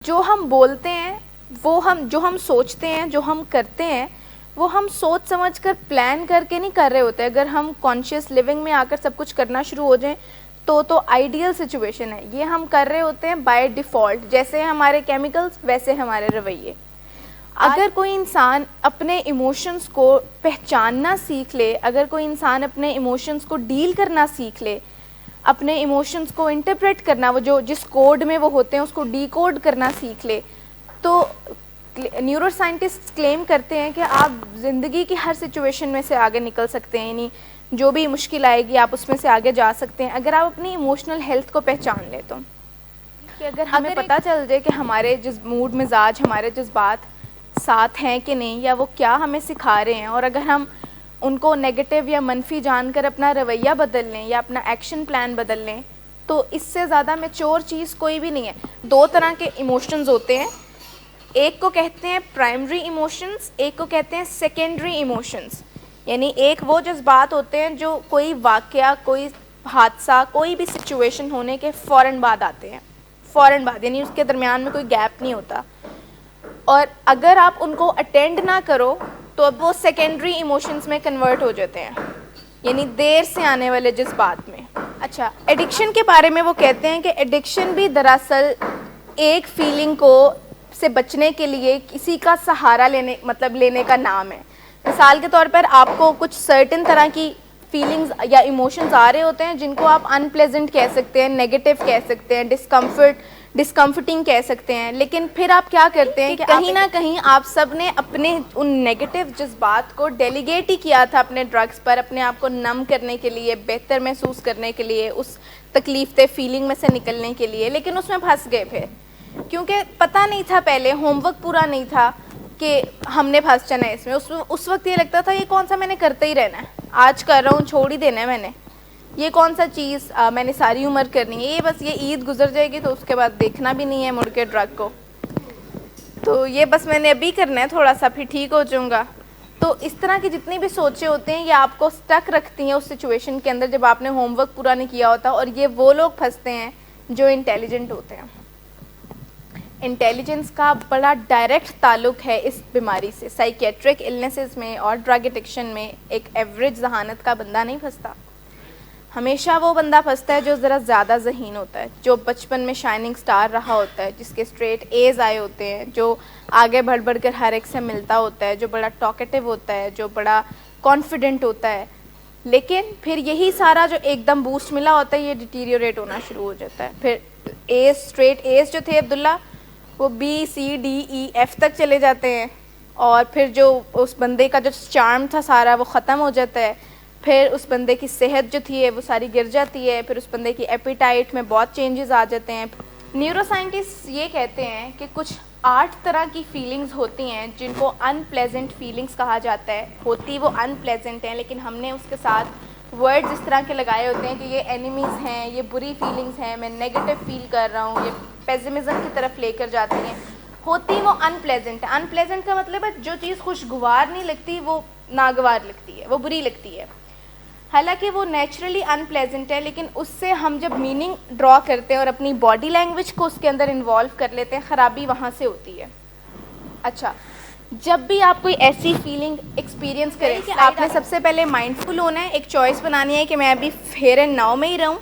جو ہم بولتے ہیں جو ہم سوچتے ہیں، جو ہم کرتے ہیں، وہ ہم سوچ سمجھ کر پلان کر کے نہیں کر رہے ہوتے. اگر ہم کانشیس لیونگ میں آ کر سب کچھ کرنا شروع ہو جائیں تو آئیڈیل سچویشن ہے. یہ ہم کر رہے ہوتے ہیں بائی ڈیفالٹ، جیسے ہمارے کیمیکلز ویسے ہمارے رویے. اگر کوئی انسان اپنے ایموشنز کو پہچاننا سیکھ لے، اگر کوئی انسان اپنے ایموشنز کو ڈیل کرنا سیکھ لے، اپنے ایموشنز کو انٹرپریٹ کرنا، وہ جس کوڈ میں وہ ہوتے ہیں اس کو ڈی کوڈ کرنا سیکھ لے، تو نیورو سائنٹسٹ کلیم کرتے ہیں کہ آپ زندگی کی ہر سچویشن میں سے آگے نکل سکتے ہیں. یعنی جو بھی مشکل آئے گی آپ اس میں سے آگے جا سکتے ہیں اگر آپ اپنی ایموشنل ہیلتھ کو پہچان لیں. تو کہ اگر ہمیں پتہ چل جائے کہ ہمارے موڈ مزاج، ہمارے جذبات ساتھ ہیں کہ نہیں، یا وہ کیا ہمیں سکھا رہے ہیں، اور اگر ہم ان کو نیگیٹو یا منفی جان کر اپنا رویہ بدل لیں یا اپنا ایکشن پلان بدل لیں، تو اس سے زیادہ میچور چیز کوئی بھی نہیں ہے. دو طرح کے ایموشنز ہوتے ہیں، ایک کو کہتے ہیں پرائمری ایموشنز، ایک کو کہتے ہیں سیکنڈری ایموشنز. یعنی ایک وہ جذبات ہوتے ہیں جو کوئی واقعہ، کوئی حادثہ، کوئی بھی سچویشن ہونے کے فوراً بعد آتے ہیں، فوراً بعد، یعنی اس کے درمیان میں کوئی گیپ نہیں ہوتا. اور اگر آپ ان کو اٹینڈ نہ کرو تو اب وہ سیکنڈری ایموشنز میں کنورٹ ہو جاتے ہیں، یعنی دیر سے آنے والے جذبات میں. اچھا، ایڈکشن کے بارے میں وہ کہتے ہیں کہ ایڈکشن بھی دراصل ایک فیلنگ کو سے بچنے کے لیے کسی کا سہارا لینے کا نام ہے. مثال کے طور پر آپ کو کچھ سرٹن طرح کی فیلنگز یا ایموشنز آ رہے ہوتے ہیں جن کو آپ ان پلیزنٹ کہہ سکتے ہیں، نیگیٹو کہہ سکتے ہیں، ڈسکمفرٹنگ کہہ سکتے ہیں. لیکن پھر آپ کیا کرتے ہیں کہ کہیں نہ کہیں آپ سب نے اپنے ان نیگیٹو جذبات کو ڈیلیگیٹ ہی کیا تھا اپنے ڈرگس پر، اپنے آپ کو نم کرنے کے لیے، بہتر محسوس کرنے کے لیے، اس تکلیف دہ فیلنگ میں سے نکلنے کے لیے. لیکن اس میں پھنس گئے پھر، کیونکہ پتہ نہیں تھا، پہلے ہوم ورک پورا نہیں تھا کہ ہم نے پھنس جانا ہے اس میں. اس وقت یہ لگتا تھا یہ کون سا میں نے کرتے ہی رہنا ہے، آج کر رہا ہوں چھوڑ ہی دینا ہے میں نے، یہ کون سا چیز میں نے ساری عمر کرنی ہے، یہ بس یہ عید گزر جائے گی تو اس کے بعد دیکھنا بھی نہیں ہے مڑ کے ڈرگ کو، تو یہ بس میں نے ابھی کرنا ہے تھوڑا سا پھر ٹھیک ہو جاؤں گا. تو اس طرح کی جتنی بھی سوچیں ہوتے ہیں یہ آپ کو سٹک رکھتی ہیں اس سچویشن کے اندر جب آپ نے ہوم ورک پورا نہیں کیا ہوتا. اور یہ وہ لوگ پھنستے ہیں جو انٹیلیجنٹ ہوتے ہیں. انٹیلیجنس کا بڑا ڈائریکٹ تعلق ہے اس بیماری سے. سائیکیٹرک النیسز میں اور ڈرگ ایڈکشن میں ایک ایوریج ذہانت کا بندہ نہیں پھنستا، ہمیشہ وہ بندہ پھنستا ہے جو ذرا زیادہ ذہین ہوتا ہے، جو بچپن میں شائننگ سٹار رہا ہوتا ہے، جس کے اسٹریٹ ایز آئے ہوتے ہیں، جو آگے بڑھ بڑھ کر ہر ایک سے ملتا ہوتا ہے، جو بڑا ٹاکیٹو ہوتا ہے، جو بڑا کانفیڈنٹ ہوتا ہے. لیکن پھر یہی سارا جو ایک دم بوسٹ ملا ہوتا ہے یہ ڈیٹیریوریٹ ہونا شروع ہو جاتا ہے. پھر اسٹریٹ ایز جو تھے عبداللہ وہ B C D E F تک چلے جاتے ہیں، اور پھر جو اس بندے کا جو چارم تھا سارا وہ ختم ہو جاتا ہے. پھر اس بندے کی صحت جو تھی وہ ساری گر جاتی ہے، پھر اس بندے کی ایپیٹائٹ میں بہت چینجز آ جاتے ہیں. نیورو سائنٹسٹ یہ کہتے ہیں کہ کچھ 8 طرح کی فیلنگز ہوتی ہیں جن کو ان پلیزنٹ فیلنگز کہا جاتا ہے. ہوتی وہ ان پلیزنٹ ہیں لیکن ہم نے اس کے ساتھ ورڈز اس طرح کے لگائے ہوتے ہیں کہ یہ اینیمیز ہیں، یہ بری فیلنگز ہیں، میں نیگیٹو فیل کر رہا ہوں، یہ پیسمزم کی طرف لے کر جاتی ہیں. ہوتی وہ ان پلیزنٹ ہے. ان پلیزنٹ کا مطلب ہے جو چیز خوشگوار نہیں لگتی وہ ناگوار لگتی ہے، وہ بری لگتی ہے. حالانکہ وہ نیچرلی ان پلیزنٹ ہے، لیکن اس سے ہم جب میننگ ڈرا کرتے ہیں اور اپنی باڈی لینگویج کو اس کے اندر انوالو کر لیتے ہیں، خرابی وہاں سے ہوتی ہے. اچھا، جب بھی آپ کوئی ایسی فیلنگ ایکسپیرینس کریں کہ آپ نے سب سے پہلے مائنڈفل ہونا ہے، ایک چوائس بنانی ہے کہ میں ابھی ہیئر اینڈ ناؤ میں ہی رہوں،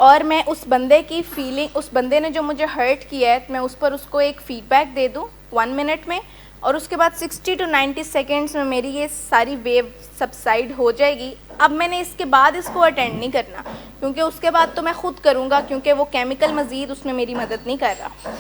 اور میں اس بندے کی فیلنگ، اس بندے نے جو مجھے ہرٹ کیا ہے میں اس پر اس کو ایک فیڈ بیک دے دوں 1 منٹ میں، اور اس کے بعد 60 to 90 سیکنڈز میں میری یہ ساری ویو سبسائڈ ہو جائے گی. اب میں نے اس کے بعد اس کو اٹینڈ نہیں کرنا، کیونکہ اس کے بعد تو میں خود کروں گا، کیونکہ وہ کیمیکل مزید اس میں میری مدد نہیں کر رہا.